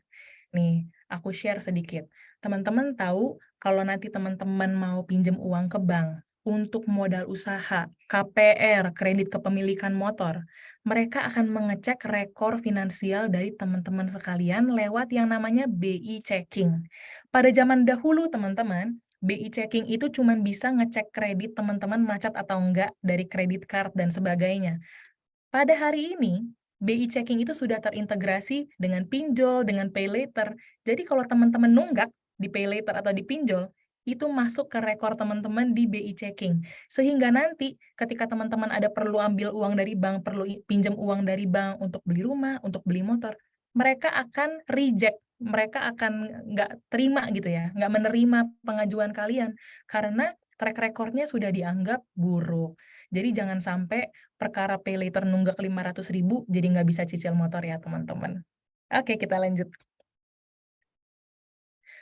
Nih, aku share sedikit. Teman-teman tahu kalau nanti teman-teman mau pinjam uang ke bank untuk modal usaha, KPR, kredit kepemilikan motor, mereka akan mengecek rekor finansial dari teman-teman sekalian lewat yang namanya BI checking. Pada zaman dahulu, teman-teman, BI checking itu cuma bisa ngecek kredit teman-teman macet atau enggak dari kredit card dan sebagainya. Pada hari ini, BI checking itu sudah terintegrasi dengan pinjol, dengan paylater. Jadi kalau teman-teman nunggak di paylater atau di pinjol, itu masuk ke rekor teman-teman di BI checking. Sehingga nanti ketika teman-teman ada perlu ambil uang dari bank, perlu pinjam uang dari bank untuk beli rumah, untuk beli motor, mereka akan reject, mereka akan nggak terima gitu ya, nggak menerima pengajuan kalian karena track recordnya sudah dianggap buruk. Jadi jangan sampai perkara paylater nunggak 500.000 jadi nggak bisa cicil motor ya teman-teman. Oke, kita lanjut.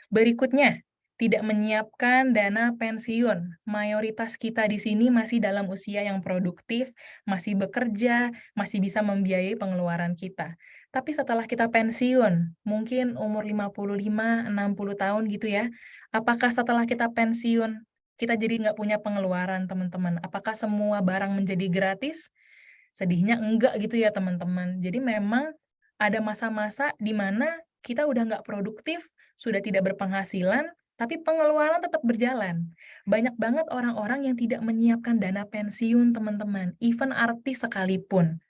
Berikutnya, tidak menyiapkan dana pensiun. Mayoritas kita di sini masih dalam usia yang produktif, masih bekerja, masih bisa membiayai pengeluaran kita. Tapi setelah kita pensiun, mungkin umur 55, 60 tahun gitu ya, apakah setelah kita pensiun, kita jadi nggak punya pengeluaran, teman-teman? Apakah semua barang menjadi gratis? Sedihnya enggak gitu ya teman-teman. Jadi memang ada masa-masa di mana kita udah nggak produktif, sudah tidak berpenghasilan, tapi pengeluaran tetap berjalan. Banyak banget orang-orang yang tidak menyiapkan dana pensiun teman-teman, even artis sekalipun.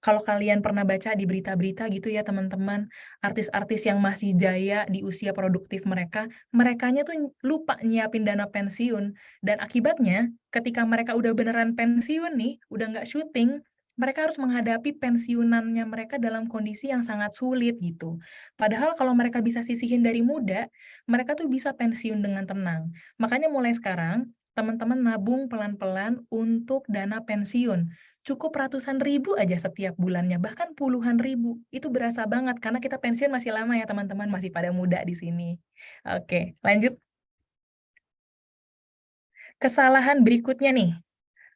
Kalau kalian pernah baca di berita-berita gitu ya teman-teman, artis-artis yang masih jaya di usia produktif mereka, merekanya tuh lupa nyiapin dana pensiun. Dan akibatnya, ketika mereka udah beneran pensiun nih, udah nggak syuting, mereka harus menghadapi pensiunannya mereka dalam kondisi yang sangat sulit gitu. Padahal kalau mereka bisa sisihin dari muda, mereka tuh bisa pensiun dengan tenang. Makanya mulai sekarang, teman-teman nabung pelan-pelan untuk dana pensiun cukup ratusan ribu aja setiap bulannya, bahkan puluhan ribu. Itu berasa banget karena kita pensiun masih lama ya teman-teman, masih pada muda di sini. Oke, lanjut. Kesalahan berikutnya nih,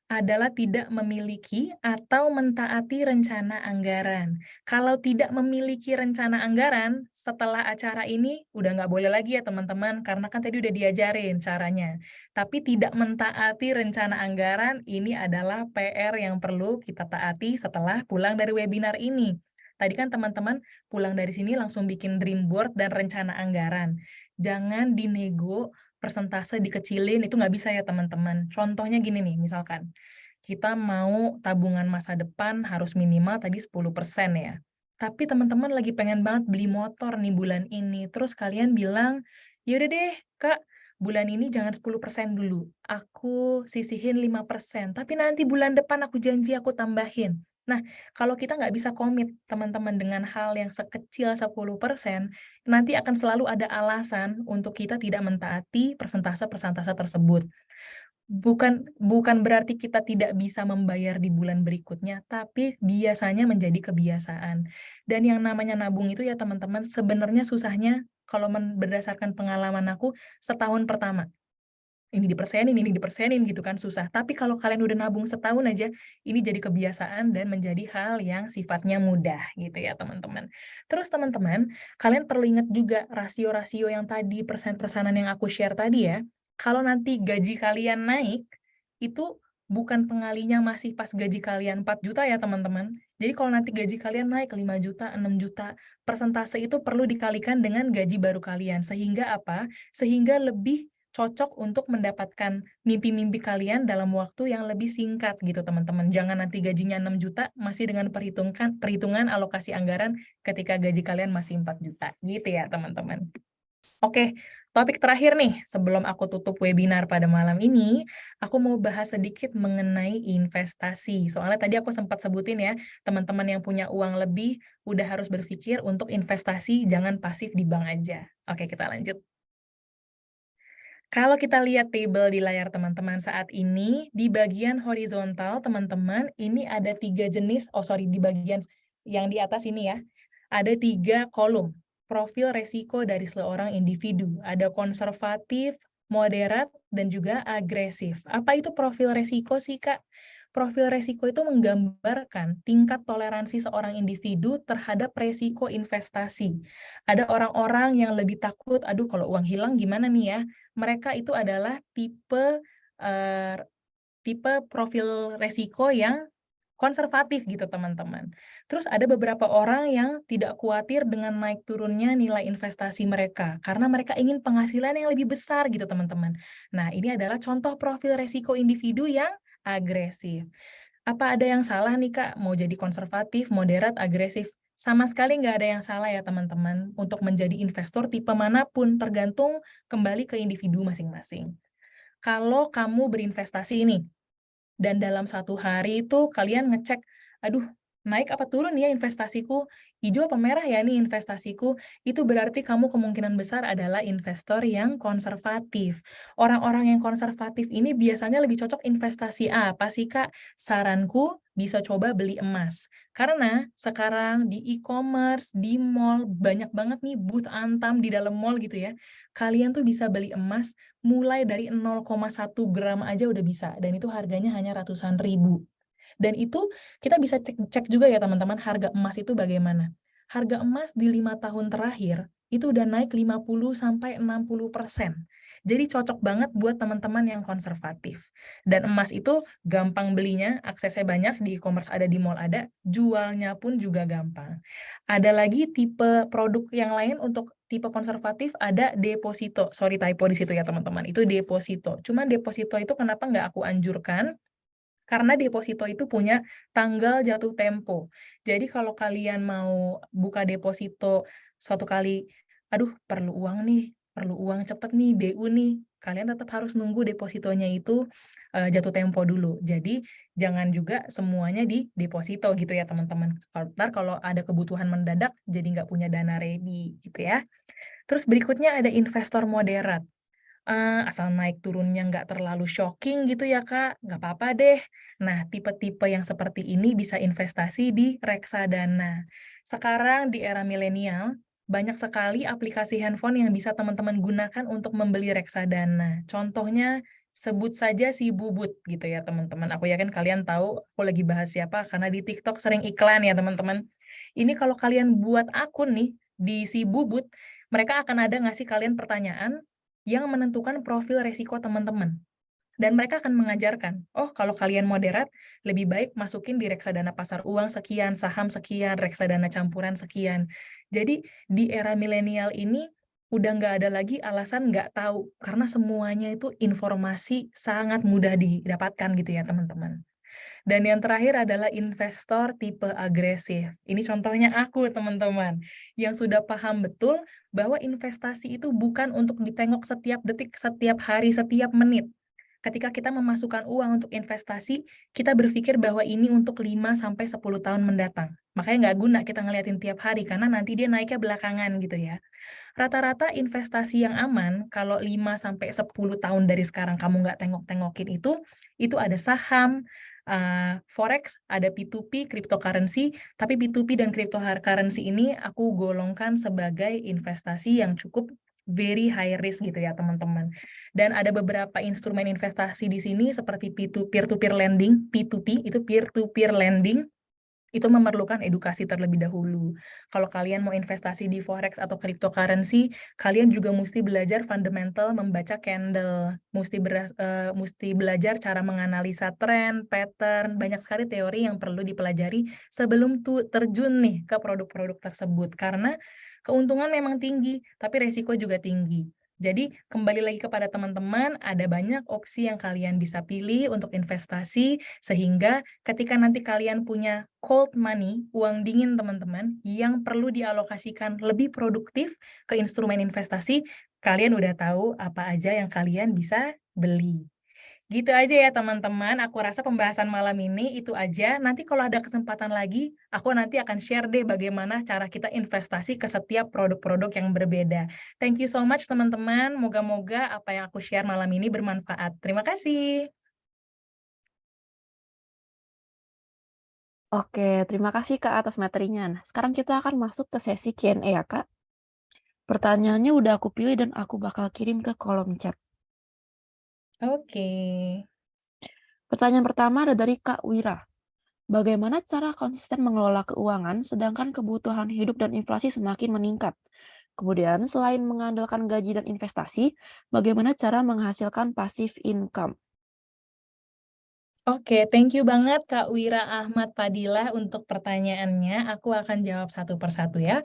adalah tidak memiliki atau mentaati rencana anggaran. Kalau tidak memiliki rencana anggaran, setelah acara ini udah nggak boleh lagi ya teman-teman, karena kan tadi udah diajarin caranya. Tapi tidak mentaati rencana anggaran, ini adalah PR yang perlu kita taati setelah pulang dari webinar ini. Tadi kan teman-teman pulang dari sini langsung bikin dream board dan rencana anggaran. Jangan dinego, persentase dikecilin, itu nggak bisa ya teman-teman. Contohnya gini nih, misalkan kita mau tabungan masa depan harus minimal tadi 10% ya. Tapi teman-teman lagi pengen banget beli motor nih bulan ini. Terus kalian bilang, ya udah deh Kak, bulan ini jangan 10% dulu. Aku sisihin 5%. Tapi nanti bulan depan aku janji aku tambahin. Nah, kalau kita nggak bisa komit teman-teman dengan hal yang sekecil 10%, nanti akan selalu ada alasan untuk kita tidak mentaati persentase-persentase tersebut. Bukan berarti kita tidak bisa membayar di bulan berikutnya, tapi biasanya menjadi kebiasaan. Dan yang namanya nabung itu ya teman-teman, sebenarnya susahnya kalau berdasarkan pengalaman aku, setahun pertama. Ini dipersenin gitu kan susah. Tapi kalau kalian udah nabung setahun aja, ini jadi kebiasaan dan menjadi hal yang sifatnya mudah gitu ya teman-teman. Terus teman-teman, kalian perlu ingat juga rasio-rasio yang tadi, persen-persenan yang aku share tadi ya. Kalau nanti gaji kalian naik, itu bukan pengalinya masih pas gaji kalian 4 juta ya teman-teman. Jadi kalau nanti gaji kalian naik 5 juta, 6 juta, persentase itu perlu dikalikan dengan gaji baru kalian. Sehingga apa? Sehingga lebih cocok untuk mendapatkan mimpi-mimpi kalian dalam waktu yang lebih singkat gitu teman-teman. Jangan nanti gajinya 6 juta masih dengan perhitungan alokasi anggaran ketika gaji kalian masih 4 juta. Gitu ya teman-teman. Oke, topik terakhir nih sebelum aku tutup webinar pada malam ini, aku mau bahas sedikit mengenai investasi. Soalnya tadi aku sempat sebutin ya, teman-teman yang punya uang lebih udah harus berpikir untuk investasi, jangan pasif di bank aja. Oke, kita lanjut. Kalau kita lihat tabel di layar teman-teman saat ini, di bagian horizontal, teman-teman, ini ada 3 jenis, di bagian yang di atas ini ya, ada 3 kolom, profil resiko dari seorang individu. Ada konservatif, moderat, dan juga agresif. Apa itu profil resiko sih, Kak? Profil resiko itu menggambarkan tingkat toleransi seorang individu terhadap resiko investasi. Ada orang-orang yang lebih takut, aduh kalau uang hilang gimana nih ya? Mereka itu adalah eee, tipe profil resiko yang konservatif gitu teman-teman. Terus ada beberapa orang yang tidak khawatir dengan naik turunnya nilai investasi mereka, karena mereka ingin penghasilan yang lebih besar gitu teman-teman. Nah ini adalah contoh profil resiko individu yang agresif. Apa ada yang salah nih Kak, mau jadi konservatif, moderat, agresif? Sama sekali nggak ada yang salah ya teman-teman, untuk menjadi investor tipe manapun, tergantung kembali ke individu masing-masing. Kalau kamu berinvestasi ini, dan dalam 1 hari itu kalian ngecek, "Aduh, naik apa turun ya investasiku? Hijau apa merah ya nih investasiku?" Itu berarti kamu kemungkinan besar adalah investor yang konservatif. Orang-orang yang konservatif ini biasanya lebih cocok investasi apa sih, Kak? Saranku bisa coba beli emas. Karena sekarang di e-commerce, di mall, banyak banget nih booth Antam di dalam mall gitu ya. Kalian tuh bisa beli emas mulai dari 0,1 gram aja udah bisa, dan itu harganya hanya ratusan ribu. Dan itu kita bisa cek juga ya teman-teman, harga emas itu bagaimana. Harga emas di 5 tahun terakhir, itu udah naik 50-60%. Jadi cocok banget buat teman-teman yang konservatif. Dan emas itu gampang belinya, aksesnya banyak, di e-commerce ada, di mall ada, jualnya pun juga gampang. Ada lagi tipe produk yang lain untuk tipe konservatif, ada deposito. Sorry typo di situ ya teman-teman, itu deposito. Cuman deposito itu kenapa nggak aku anjurkan? Karena deposito itu punya tanggal jatuh tempo. Jadi kalau kalian mau buka deposito suatu kali, aduh perlu uang cepet nih, BU nih, kalian tetap harus nunggu depositonya itu jatuh tempo dulu. Jadi jangan juga semuanya di deposito gitu ya teman-teman. Ntar kalau ada kebutuhan mendadak, jadi nggak punya dana ready gitu ya. Terus berikutnya ada investor moderat. asal naik turunnya nggak terlalu shocking gitu ya, Kak, nggak apa-apa deh. Nah, tipe-tipe yang seperti ini bisa investasi di reksadana. Sekarang di era milenial, banyak sekali aplikasi handphone yang bisa teman-teman gunakan untuk membeli reksadana. Contohnya, sebut saja si Bubut gitu ya, teman-teman. Aku yakin kalian tahu aku lagi bahas siapa, karena di TikTok sering iklan ya, teman-teman. Ini kalau kalian buat akun nih, di si Bubut, mereka akan ada ngasih kalian pertanyaan yang menentukan profil resiko teman-teman. Dan mereka akan mengajarkan, oh kalau kalian moderat, lebih baik masukin di reksadana pasar uang sekian, saham sekian, reksadana campuran sekian. Jadi di era milenial ini, udah nggak ada lagi alasan nggak tahu, karena semuanya itu informasi sangat mudah didapatkan gitu ya teman-teman. Dan yang terakhir adalah investor tipe agresif. Ini contohnya aku, teman-teman, yang sudah paham betul bahwa investasi itu bukan untuk ditengok setiap detik, setiap hari, setiap menit. Ketika kita memasukkan uang untuk investasi, kita berpikir bahwa ini untuk 5-10 tahun mendatang. Makanya nggak guna kita ngeliatin tiap hari, karena nanti dia naiknya belakangan gitu ya. Rata-rata investasi yang aman, kalau 5-10 tahun dari sekarang kamu nggak tengok-tengokin itu ada saham, forex, ada P2P, cryptocurrency, tapi P2P dan cryptocurrency ini aku golongkan sebagai investasi yang cukup very high risk gitu ya teman-teman. Dan ada beberapa instrumen investasi di sini seperti peer-to-peer lending, P2P, itu peer-to-peer lending, itu memerlukan edukasi terlebih dahulu. Kalau kalian mau investasi di forex atau cryptocurrency, kalian juga mesti belajar fundamental membaca candle, mesti belajar cara menganalisa tren, pattern, banyak sekali teori yang perlu dipelajari sebelum terjun nih ke produk-produk tersebut. Karena keuntungan memang tinggi, tapi resiko juga tinggi. Jadi kembali lagi kepada teman-teman, ada banyak opsi yang kalian bisa pilih untuk investasi, sehingga ketika nanti kalian punya cold money, uang dingin teman-teman, yang perlu dialokasikan lebih produktif ke instrumen investasi, kalian udah tahu apa aja yang kalian bisa beli. Gitu aja ya teman-teman, aku rasa pembahasan malam ini itu aja. Nanti kalau ada kesempatan lagi, aku nanti akan share deh bagaimana cara kita investasi ke setiap produk-produk yang berbeda. Thank you so much teman-teman, moga-moga apa yang aku share malam ini bermanfaat. Terima kasih. Oke, terima kasih Kak atas materinya. Nah, sekarang kita akan masuk ke sesi Q&A ya Kak. Pertanyaannya udah aku pilih dan aku bakal kirim ke kolom chat. Oke. Pertanyaan pertama ada dari Kak Wira. Bagaimana cara konsisten mengelola keuangan sedangkan kebutuhan hidup dan inflasi semakin meningkat? Kemudian, selain mengandalkan gaji dan investasi, bagaimana cara menghasilkan passive income? Oke, thank you banget Kak Wira Ahmad Padilla untuk pertanyaannya. Aku akan jawab satu persatu ya.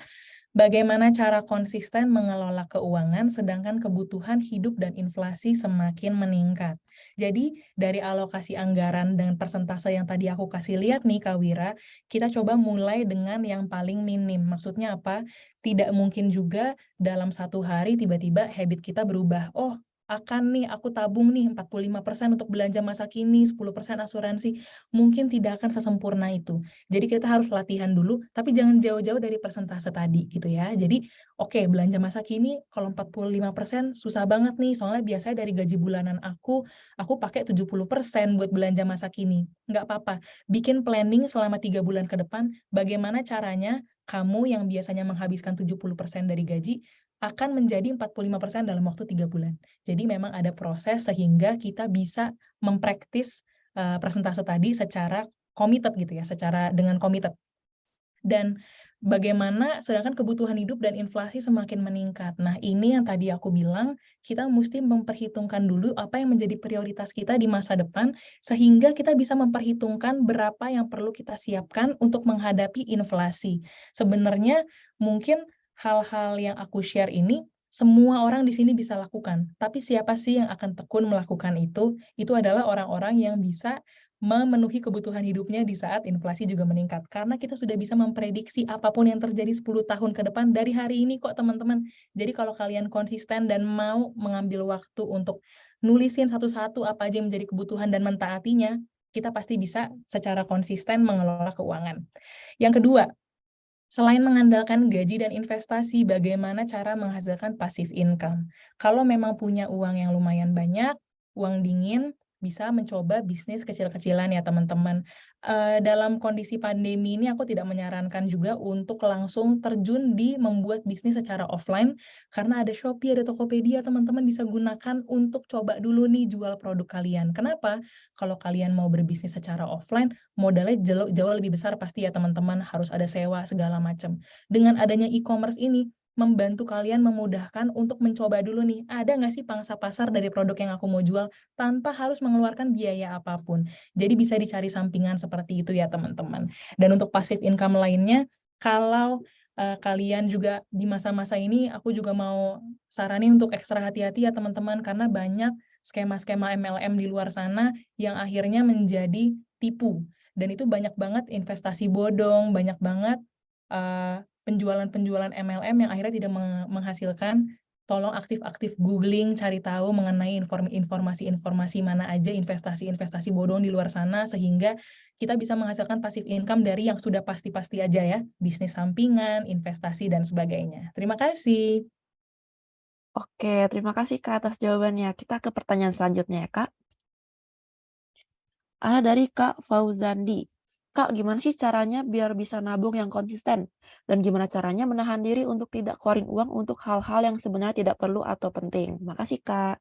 Bagaimana cara konsisten mengelola keuangan sedangkan kebutuhan hidup dan inflasi semakin meningkat. Jadi, dari alokasi anggaran dan persentase yang tadi aku kasih lihat nih Kak Wira, kita coba mulai dengan yang paling minim. Maksudnya apa? Tidak mungkin juga dalam satu hari tiba-tiba habit kita berubah. Oh, aku tabung nih 45% untuk belanja masa kini, 10% asuransi. Mungkin tidak akan sesempurna itu. Jadi kita harus latihan dulu, tapi jangan jauh-jauh dari persentase tadi gitu ya. Jadi oke, belanja masa kini kalau 45% susah banget nih, soalnya biasanya dari gaji bulanan aku pakai 70% buat belanja masa kini. Nggak apa-apa, bikin planning selama 3 bulan ke depan, bagaimana caranya kamu yang biasanya menghabiskan 70% dari gaji, akan menjadi 45% dalam waktu 3 bulan. Jadi memang ada proses sehingga kita bisa mempraktis persentase tadi secara committed gitu ya, secara dengan committed. Dan bagaimana sedangkan kebutuhan hidup dan inflasi semakin meningkat. Nah, ini yang tadi aku bilang, kita mesti memperhitungkan dulu apa yang menjadi prioritas kita di masa depan, sehingga kita bisa memperhitungkan berapa yang perlu kita siapkan untuk menghadapi inflasi. Sebenarnya mungkin hal-hal yang aku share ini semua orang di sini bisa lakukan. Tapi siapa sih yang akan tekun melakukan itu? Itu adalah orang-orang yang bisa memenuhi kebutuhan hidupnya di saat inflasi juga meningkat. Karena kita sudah bisa memprediksi apapun yang terjadi 10 tahun ke depan dari hari ini kok teman-teman. Jadi kalau kalian konsisten dan mau mengambil waktu untuk nulisin satu-satu apa aja yang menjadi kebutuhan dan mentaatinya, kita pasti bisa secara konsisten mengelola keuangan. Yang kedua, Selain mengandalkan gaji dan investasi, bagaimana cara menghasilkan passive income? Kalau memang punya uang yang lumayan banyak, uang dingin, bisa mencoba bisnis kecil-kecilan ya teman-teman. Dalam kondisi pandemi ini aku tidak menyarankan juga untuk langsung terjun di membuat bisnis secara offline, karena ada Shopee, ada Tokopedia, teman-teman bisa gunakan untuk coba dulu nih jual produk kalian. Kenapa? Kalau kalian mau berbisnis secara offline, modalnya jauh lebih besar pasti ya teman-teman, harus ada sewa segala macam. Dengan adanya e-commerce ini, membantu kalian memudahkan untuk mencoba dulu nih, ada nggak sih pangsa pasar dari produk yang aku mau jual tanpa harus mengeluarkan biaya apapun. Jadi bisa dicari sampingan seperti itu ya teman-teman. Dan untuk passive income lainnya, kalau kalian juga di masa-masa ini, aku juga mau saranin untuk ekstra hati-hati ya teman-teman, karena banyak skema-skema MLM di luar sana yang akhirnya menjadi tipu. Dan itu banyak banget investasi bodong, banyak banget penjualan-penjualan MLM yang akhirnya tidak menghasilkan. Tolong aktif-aktif googling, cari tahu mengenai informasi-informasi mana aja investasi-investasi bodong di luar sana, sehingga kita bisa menghasilkan passive income dari yang sudah pasti-pasti aja ya, bisnis sampingan, investasi, dan sebagainya. Terima kasih. Oke, terima kasih Kak atas jawabannya. Kita ke pertanyaan selanjutnya ya Kak. Ada dari Kak Fauzandi. Kak, gimana sih caranya biar bisa nabung yang konsisten? Dan gimana caranya menahan diri untuk tidak keluarin uang untuk hal-hal yang sebenarnya tidak perlu atau penting? Makasih Kak.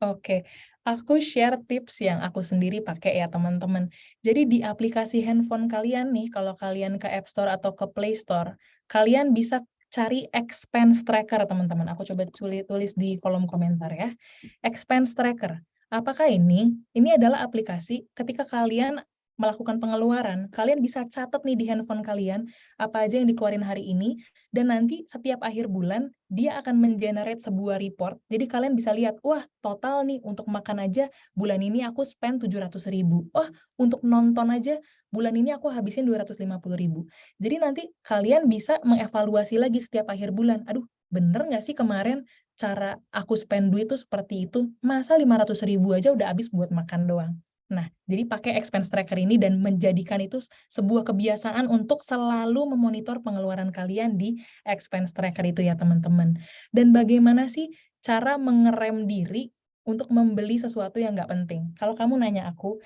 Oke, aku share tips yang aku sendiri pakai ya teman-teman. Jadi di aplikasi handphone kalian nih, kalau kalian ke App Store atau ke Play Store, kalian bisa cari expense tracker teman-teman. Aku coba tulis di kolom komentar ya. Expense tracker. Apakah ini? Ini adalah aplikasi ketika kalian melakukan pengeluaran, kalian bisa catat nih di handphone kalian apa aja yang dikeluarin hari ini, dan nanti setiap akhir bulan dia akan men-generate sebuah report. Jadi kalian bisa lihat, wah total nih untuk makan aja bulan ini aku spend 700.000. Oh, untuk nonton aja bulan ini aku habisin 250.000. Jadi nanti kalian bisa mengevaluasi lagi setiap akhir bulan. Aduh, bener nggak sih kemarin cara aku spend duit tuh seperti itu? Masa 500.000 aja udah habis buat makan doang? Nah, jadi pakai expense tracker ini dan menjadikan itu sebuah kebiasaan untuk selalu memonitor pengeluaran kalian di expense tracker itu ya teman-teman. Dan bagaimana sih cara mengerem diri untuk membeli sesuatu yang nggak penting? Kalau kamu nanya aku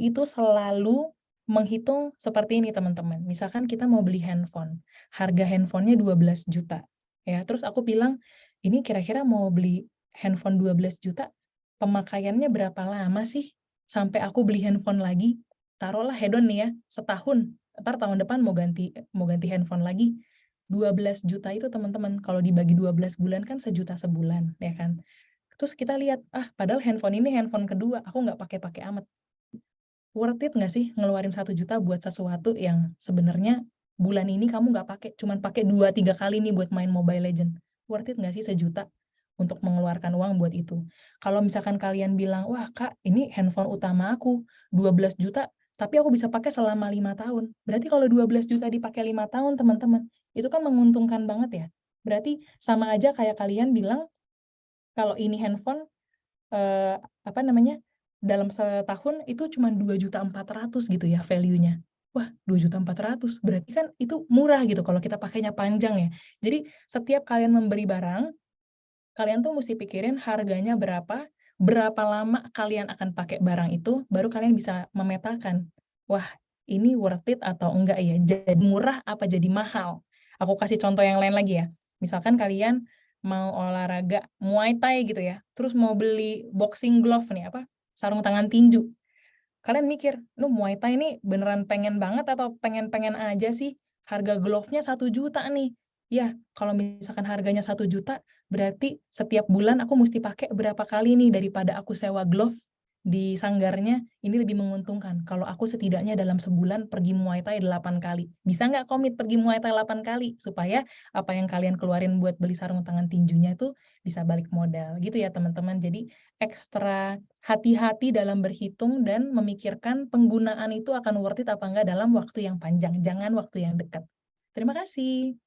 itu selalu menghitung seperti ini teman-teman. Misalkan kita mau beli handphone, harga handphonenya 12 juta. Ya, terus aku bilang, ini kira-kira mau beli handphone 12 juta, pemakaiannya berapa lama sih sampai aku beli handphone lagi? Taruhlah hedon nih ya, setahun. Ntar tahun depan mau ganti handphone lagi. 12 juta itu teman-teman, kalau dibagi 12 bulan kan sejuta sebulan, ya kan? Terus kita lihat, padahal handphone ini handphone kedua, aku nggak pakai-pakai amat. Worth it nggak sih ngeluarin 1 juta buat sesuatu yang sebenarnya bulan ini kamu nggak pakai, cuman pakai 2-3 kali nih buat main Mobile Legend. Worth it nggak sih 1 juta untuk mengeluarkan uang buat itu? Kalau misalkan kalian bilang, wah Kak, ini handphone utama aku, 12 juta, tapi aku bisa pakai selama 5 tahun. Berarti kalau 12 juta dipakai 5 tahun, teman-teman, itu kan menguntungkan banget ya. Berarti sama aja kayak kalian bilang, kalau ini handphone apa namanya, dalam setahun itu cuma 2.400.000 gitu ya value-nya. Wah, 2.400.000 berarti kan itu murah gitu kalau kita pakainya panjang ya. Jadi setiap kalian memberi barang, kalian tuh mesti pikirin harganya berapa, berapa lama kalian akan pakai barang itu, baru kalian bisa memetakan, wah ini worth it atau enggak ya, jadi murah apa jadi mahal. Aku kasih contoh yang lain lagi ya. Misalkan kalian mau olahraga Muay Thai gitu ya, terus mau beli boxing glove nih, apa, sarung tangan tinju. Kalian mikir, Muay Thai ini beneran pengen banget atau pengen-pengen aja sih? Harga glove-nya 1 juta nih. Ya, kalau misalkan harganya 1 juta, berarti setiap bulan aku mesti pakai berapa kali nih daripada aku sewa glove di sanggarnya, ini lebih menguntungkan. Kalau aku setidaknya dalam sebulan pergi Muay Thai 8 kali. Bisa nggak komit pergi Muay Thai 8 kali? Supaya apa yang kalian keluarin buat beli sarung tangan tinjunya itu bisa balik modal. Gitu ya teman-teman. Jadi ekstra hati-hati dalam berhitung dan memikirkan penggunaan itu akan worth it apa enggak dalam waktu yang panjang, jangan waktu yang dekat. Terima kasih.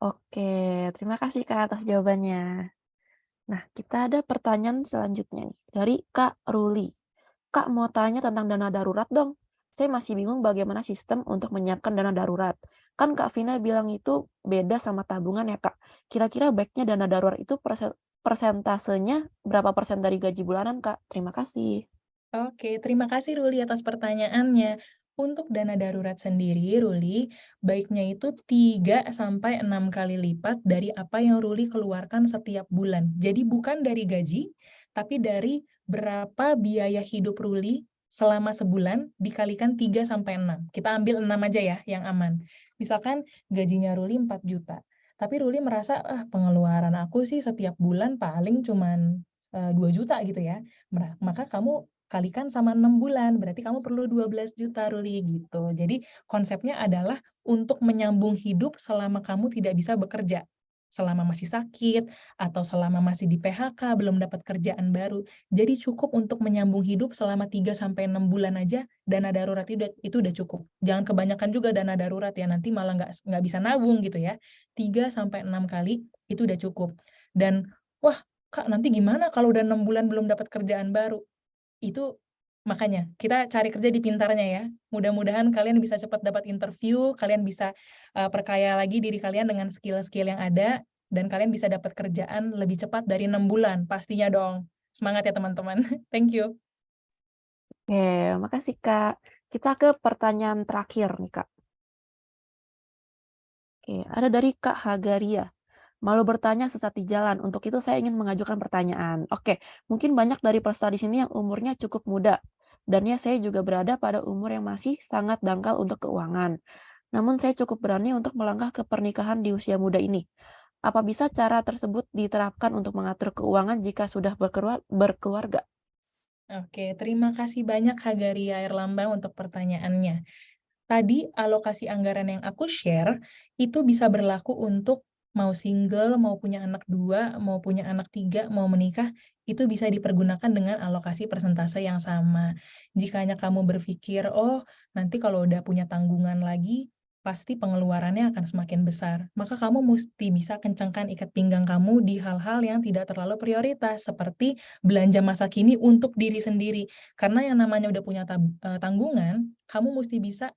Oke, terima kasih Kak atas jawabannya. Nah, kita ada pertanyaan selanjutnya nih dari Kak Ruli. Kak, mau tanya tentang dana darurat dong. Saya masih bingung bagaimana sistem untuk menyiapkan dana darurat. Kan Kak Vina bilang itu beda sama tabungan ya, Kak. Kira-kira baiknya dana darurat itu persentasenya berapa persen dari gaji bulanan, Kak? Terima kasih. Oke, terima kasih Ruli atas pertanyaannya. Untuk dana darurat sendiri, Ruli, baiknya itu 3 sampai 6 kali lipat dari apa yang Ruli keluarkan setiap bulan. Jadi bukan dari gaji, tapi dari berapa biaya hidup Ruli selama sebulan dikalikan 3 sampai 6. Kita ambil 6 aja ya, yang aman. Misalkan gajinya Ruli 4 juta, tapi Ruli merasa, ah pengeluaran aku sih setiap bulan paling cuman 2 juta gitu ya. Maka kamu kalikan sama 6 bulan, berarti kamu perlu 12 juta Ruli, gitu. Jadi konsepnya adalah untuk menyambung hidup selama kamu tidak bisa bekerja. Selama masih sakit, atau selama masih di PHK, belum dapat kerjaan baru. Jadi cukup untuk menyambung hidup selama 3 sampai 6 bulan aja, dana darurat itu udah cukup. Jangan kebanyakan juga dana darurat ya, nanti malah nggak bisa nabung gitu ya. 3 sampai 6 kali, itu udah cukup. Dan, wah Kak, nanti gimana kalau udah 6 bulan belum dapat kerjaan baru? Itu makanya, kita cari kerja di pintarnya ya. Mudah-mudahan kalian bisa cepat dapat interview, kalian bisa, perkaya lagi diri kalian dengan skill-skill yang ada, dan kalian bisa dapat kerjaan lebih cepat dari 6 bulan, pastinya dong. Semangat ya teman-teman. Thank you. Oke, makasih, Kak. Kita ke pertanyaan terakhir nih, Kak. Oke, ada dari Kak Hagaria. Malu bertanya sesat di jalan. Untuk itu saya ingin mengajukan pertanyaan. Oke, mungkin banyak dari peserta di sini yang umurnya cukup muda. Dan ya saya juga berada pada umur yang masih sangat dangkal untuk keuangan. Namun saya cukup berani untuk melangkah ke pernikahan di usia muda ini. Apa bisa cara tersebut diterapkan untuk mengatur keuangan jika sudah berkeluarga? Oke, terima kasih banyak Hagaria Erlambang untuk pertanyaannya. Tadi alokasi anggaran yang aku share, itu bisa berlaku untuk mau single, mau punya anak 2, mau punya anak 3, mau menikah, itu bisa dipergunakan dengan alokasi persentase yang sama. Jikanya kamu berpikir, oh nanti kalau udah punya tanggungan lagi, pasti pengeluarannya akan semakin besar. Maka kamu mesti bisa kencangkan ikat pinggang kamu di hal-hal yang tidak terlalu prioritas, seperti belanja masa kini untuk diri sendiri. Karena yang namanya udah punya tanggungan, kamu mesti bisa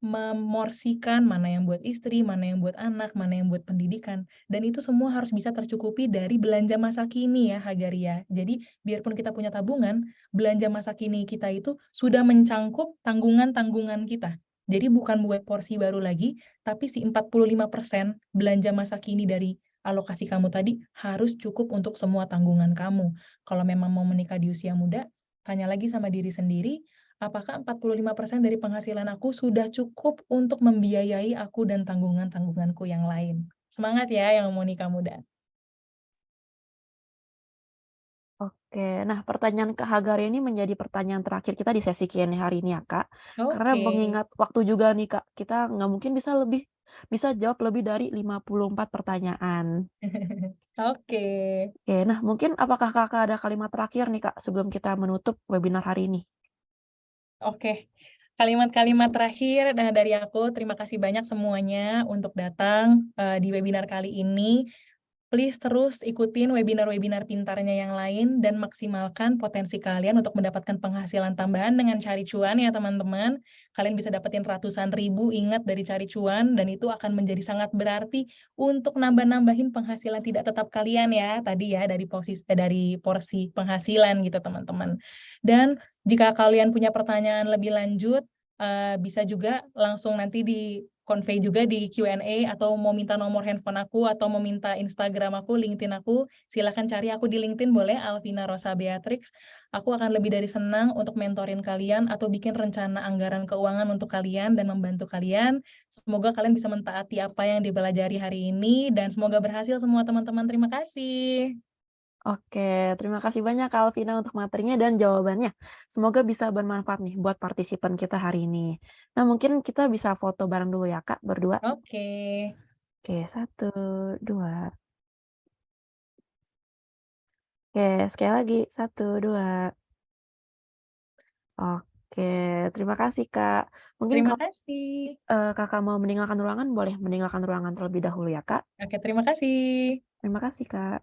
memorsikan mana yang buat istri, mana yang buat anak, mana yang buat pendidikan. Dan itu semua harus bisa tercukupi dari belanja masa kini ya, Hagaria. Jadi, biarpun kita punya tabungan, belanja masa kini kita itu sudah mencangkup tanggungan-tanggungan kita. Jadi bukan buat porsi baru lagi, tapi si 45% belanja masa kini dari alokasi kamu tadi harus cukup untuk semua tanggungan kamu. Kalau memang mau menikah di usia muda, tanya lagi sama diri sendiri, apakah 45% dari penghasilan aku sudah cukup untuk membiayai aku dan tanggungan-tanggunganku yang lain? Semangat ya yang mau nikah muda. Oke, nah pertanyaan Kak Hagari ini menjadi pertanyaan terakhir kita di sesi Q&A hari ini ya Kak. Karena Oke. mengingat waktu juga nih Kak, kita nggak mungkin bisa jawab lebih dari 54 pertanyaan. Oke. Oke, nah mungkin apakah Kakak ada kalimat terakhir nih Kak, sebelum kita menutup webinar hari ini? Oke. Kalimat-kalimat terakhir, nah dari aku, terima kasih banyak semuanya untuk datang, di webinar kali ini. Please terus ikutin webinar-webinar pintarnya yang lain dan maksimalkan potensi kalian untuk mendapatkan penghasilan tambahan dengan cari cuan ya teman-teman. Kalian bisa dapetin ratusan ribu, ingat dari cari cuan, dan itu akan menjadi sangat berarti untuk nambah-nambahin penghasilan tidak tetap kalian ya, tadi ya dari porsi penghasilan gitu teman-teman. Dan jika kalian punya pertanyaan lebih lanjut, bisa juga langsung nanti di-convey juga di Q&A, atau mau minta nomor handphone aku, atau mau minta Instagram aku, LinkedIn aku, silahkan cari aku di LinkedIn boleh, Alvina Rosa Beatrix. Aku akan lebih dari senang untuk mentorin kalian atau bikin rencana anggaran keuangan untuk kalian dan membantu kalian. Semoga kalian bisa mentaati apa yang dipelajari hari ini, dan semoga berhasil semua teman-teman. Terima kasih. Oke, terima kasih banyak Kak Alvina untuk materinya dan jawabannya. Semoga bisa bermanfaat nih buat partisipan kita hari ini. Nah mungkin kita bisa foto bareng dulu ya Kak, berdua. Oke. Oke, satu, dua. Oke, sekali lagi, satu, dua. Oke, terima kasih Kak. Mungkin Terima kalau kasih. Kakak mau meninggalkan ruangan, boleh meninggalkan ruangan terlebih dahulu ya, Kak. Oke, terima kasih. Terima kasih, Kak.